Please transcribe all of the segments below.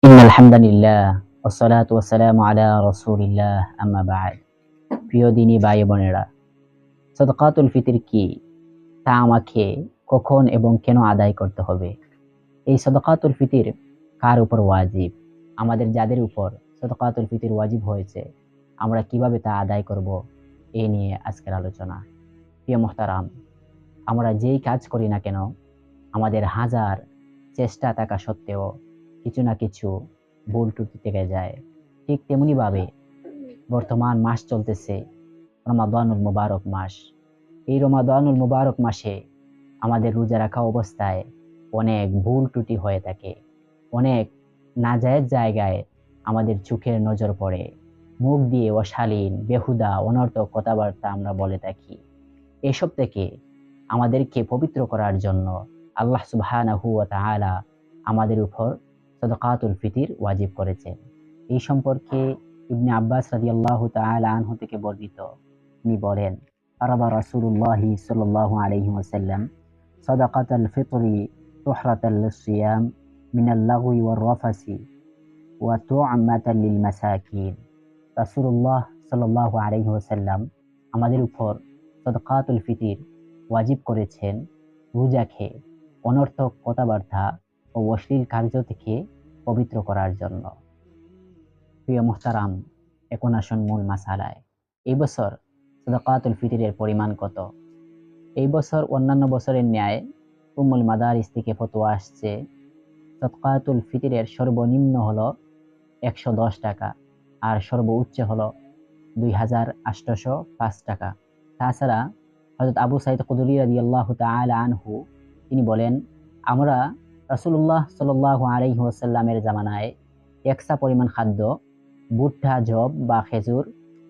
ইন্নাল হামদালিল্লাহ ওয়াসসালাতু ওয়াসসালামু আলা রাসূলিল্লাহ আম্মা বা'দ। প্রিয় দিনী ভাই বোনেরা, সাদাকাতুল ফিতর কি তা আমাকে কখন এবং কেন আদায় করতে হবে? এই সাদাকাতুল ফিতর কার উপর ওয়াজিব? আমাদের যাদের উপর সাদাকাতুল ফিতর ওয়াজিব হয়েছে, আমরা কিভাবে তা আদায় করব? এই নিয়ে আজকের আলোচনা। প্রিয় মুহতারাম, আমরা যেই কাজ করি না কেন, আমাদের হাজার চেষ্টা থাকা সত্ত্বেও কিছু না কিছু ভুল ত্রুটি থেকে যায়। ঠিক তেমনি ভাবে বর্তমান মাস চলতেছে রমাদানুল মুবারক মাস। এই রমাদানুল মুবারক মাসে আমাদের রোজা রাখা অবস্থায় অনেক ভুল ত্রুটি হয়ে থাকে। অনেক নাজায়েজ জায়গায় আমাদের চোখের নজর পড়ে। মুখ দিয়ে অশালীন, বেহুদা, অনর্থক কথাবার্তা আমরা বলে থাকি। এসব থেকে আমাদেরকে পবিত্র করার জন্য আল্লাহ সুবহানাহু ওয়া তাআলা আমাদের উপর সাদাকাতুল ফিতর ওয়াজিব করেছেন। এই সম্পর্কে ইবনে আব্বাস রাদিয়াল্লাহু তাআলা আনহু থেকে বর্ণিত, তিনি বলেন, ফারাদা রাসূলুল্লাহি সাল্লাল্লাহু আলাইহি ওয়াসাল্লাম সাদাকাতুল ফিতরি তুহরাতাল লিসিয়াম মিনাল লাগwi ওয়ার রাফাসি ওয়া তু'মাতাল লিল মাসাকিন। রাসূলুল্লাহ সাল্লাল্লাহু আলাইহি ওয়াসাল্লাম আমাদের উপর সাদাকাতুল ফিতর ওয়াজিব করেছেন রোজাকে অনর্থক কথাবার্তা ও অশ্লীল কার্য থেকে পবিত্র করার জন্য। প্রিয় মুহতারাম, এখন আসুন মূল মাসালায়। এই বছর সাদাকাতুল ফিতরের পরিমাণ কত? এই বছর অন্যান্য বছরের ন্যায় উম্মুল মাদারিস থেকে ফতোয়া আসছে, সাদাকাতুল ফিতরের সর্বনিম্ন হলো 110 টাকা আর সর্বোচ্চ হলো 2805 টাকা। তাছাড়া হযরত আবু সাঈদ খুদরী রাদিয়াল্লাহু তাআলা আনহু তিনি বলেন, আমরা রাসূলুল্লাহ সাল্লাল্লাহু আলাইহি ওয়াসাল্লামের জামানায় একসা পরিমাণ খাদ্য ভুট্টা, জব বা খেজুর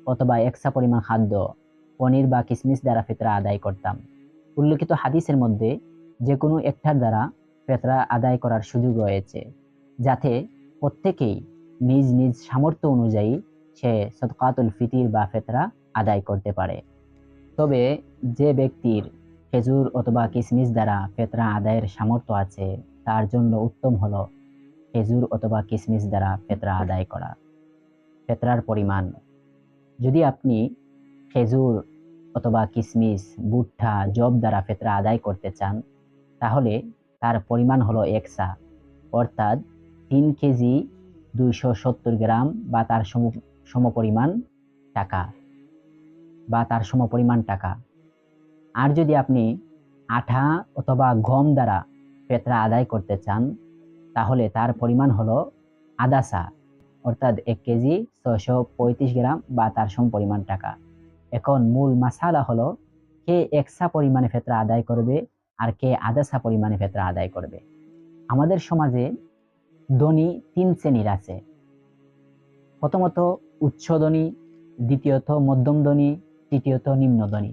অথবা একসা পরিমাণ খাদ্য পনির বা কিশমিশ দ্বারা ফিতরা আদায় করতাম। উল্লেখিত হাদিসের মধ্যে যে কোনো একটার দ্বারা ফিতরা আদায় করার সুযোগ রয়েছে, যাতে প্রত্যেকেই নিজ নিজ সামর্থ্য অনুযায়ী সে সাদাকাতুল ফিতর বা ফিতরা আদায় করতে পারে। তবে যে ব্যক্তির খেজুর অথবা কিশমিশ দ্বারা ফিতরা আদায়ের সামর্থ্য আছে, তার জন্য উত্তম হলো খেজুর অথবা কিশমিশ দ্বারা ফিতরা আদায় করা। ফিতরার পরিমাণ, যদি আপনি খেজুর অথবা কিশমিশ, ভুট্টা, জব দ্বারা ফিতরা আদায় করতে চান, তাহলে তার পরিমাণ হলো একসা, অর্থাৎ 3 কেজি 270 গ্রাম বা তার সমপরিমাণ টাকা। আর যদি আপনি আটা অথবা গম দ্বারা ফিতরা আদায় করতে চান, তাহলে তার পরিমাণ হলো আধা সা, অর্থাৎ 1 কেজি 635 গ্রাম বা তার সমপরিমাণ টাকা। এখন মূল মাসালা হলো, কে একসা পরিমাণে ফিতরা আদায় করবে আর কে আধা সা পরিমাণে ফিতরা আদায় করবে। আমাদের সমাজে ধনী 3 শ্রেণীর আছে। প্রথমত উচ্চ ধনী, দ্বিতীয়ত মধ্যম ধনী, তৃতীয়ত নিম্ন ধনী।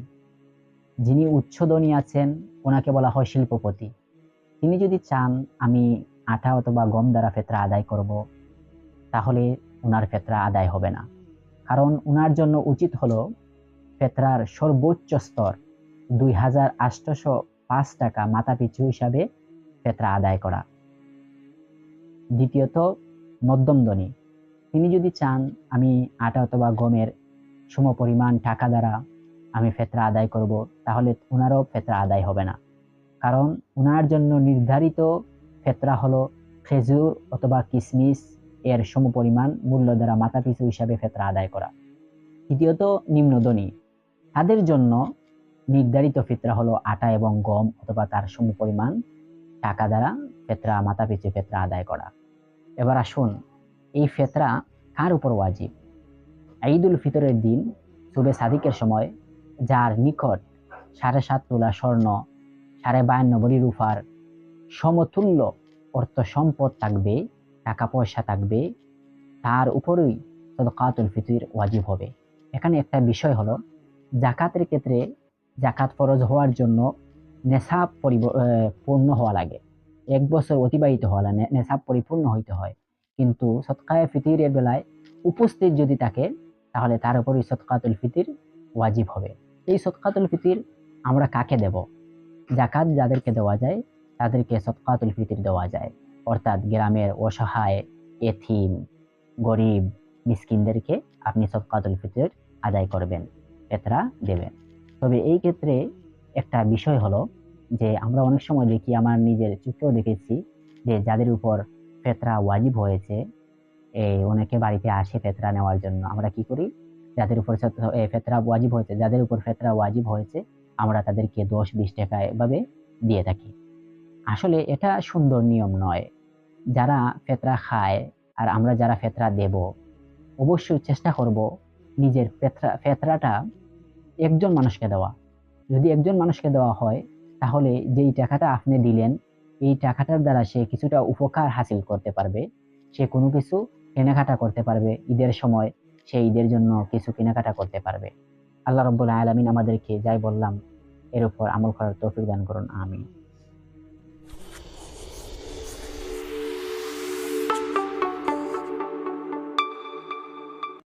যিনি উচ্চ ধনী আছেন ওনাকে বলা হয় শিল্পপতি। তিনি যদি চান আমি আটা অথবা গম দ্বারা ফিতরা আদায় করব, তাহলে ওনার ফিতরা আদায় হবে না। কারণ ওনার জন্য উচিত হলো ফিতরার সর্বোচ্চ স্তর 2805 টাকা মাথাপিছু হিসাবে ফিতরা আদায় করা। দ্বিতীয়ত মধ্যম ধনী, তিনি যদি চান আমি আটা অথবা গমের সমপরিমাণ টাকা দ্বারা আমি ফিতরা আদায় করব, তাহলে ওনারও ফিতরা আদায় হবে না। কারণ ওনার জন্য নির্ধারিত ফিতরা হলো খেজুর অথবা কিশমিশ এর সমপরিমাণ মূল্য দ্বারা মাথাপিছু হিসাবে ফিতরা আদায় করা। তৃতীয়ত নিম্নধনী, তাদের জন্য নির্ধারিত ফিতরা হলো আটা এবং গম অথবা তার সমপরিমাণ টাকা দ্বারা মাথাপিছু ফিতরা আদায় করা। এবার আসুন, এই ফিতরা কার উপর ওয়াজিব? ঈদুল ফিতরের দিন শুবে সাদিকের সময় যার নিকট 7.5 তোলা স্বর্ণ, 52 ভরি রূপার সমতুল্য অর্থ সম্পদ থাকবে, টাকা পয়সা থাকবে, তার উপরেই সাদাকাতুল ফিতর ওয়াজিব হবে। এখানে একটা বিষয় হলো, যাকাতের ক্ষেত্রে যাকাত ফরজ হওয়ার জন্য নেসাব পূর্ণ হওয়া লাগে, 1 বছর অতিবাহিত হওয়া লাগে, নেসাব পরিপূর্ণ হইতে হয়। কিন্তু সদকায়ে ফিতরের বেলায় উপস্থিত যদি থাকে, তাহলে তার উপরই সাদাকাতুল ফিতর ওয়াজিব হবে। এই সাদাকাতুল ফিতর আমরা কাকে দেব? যাকাত যাদেরকে দেওয়া যায় তাদেরকে সাদাকাতুল ফিতর দেওয়া যায়, অর্থাৎ গ্রামের অসহায় এতিম, গরিব, মিসকিনদেরকে আপনি সদকাতুল ফিতর আদায় করবেন, ফেতরা দেবেন। তবে এই ক্ষেত্রে একটা বিষয় হলো যে আমরা অনেক সময় দেখি, আমার নিজের চোখেও দেখেছি, যে যাদের উপর ফেতরা ওয়াজিব হয়েছে, অনেকে বাড়িতে আসে ফেতরা নেওয়ার জন্য। আমরা কি করি? যাদের উপর ফেতরা ওয়াজিব হয়েছে, যাদের উপর ফেতরা ওয়াজিব হয়েছে, আমরা তাদেরকে 10-20 টাকা এভাবে দিয়ে থাকি। আসলে এটা সুন্দর নিয়ম নয়। যারা ফেতরা খায় আর আমরা যারা ফেতরা দেব, অবশ্যই চেষ্টা করব নিজের ফেতরাটা একজন মানুষকে দেওয়া। যদি একজন মানুষকে দেওয়া হয়, তাহলে যেই টাকাটা আপনি দিলেন, এই টাকাটার দ্বারা সে কিছুটা উপকার হাসিল করতে পারবে। সে কোনো কিছু কেনাকাটা করতে পারবে। ঈদের সময় সে ঈদের জন্য কিছু কেনাকাটা করতে পারবে। আল্লাহ রাব্বুল আলামিন আমাদেরকে যাই বললাম এর উপর আমল করার তৌফিক দান করুন। আমিন।